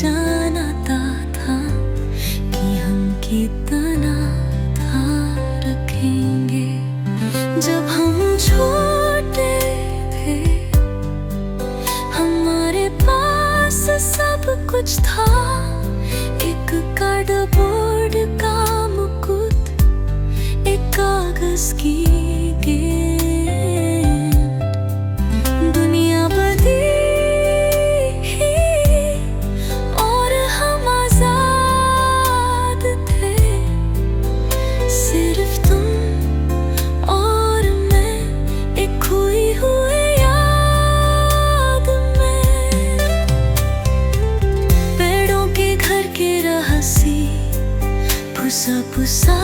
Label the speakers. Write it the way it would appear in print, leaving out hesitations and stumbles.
Speaker 1: जानता था कि हम कितना था रखेंगे। जब हम छोटे थे हमारे पास सब कुछ था, एक कार्डबोर्ड का मुकुट, एक कागज की गेंद। दुनिया बदली और हम आजाद थे, सिर्फ तुम और मैं एक खोई हुई याद में। पेड़ों के घर के रहस्य, पुसा पुसा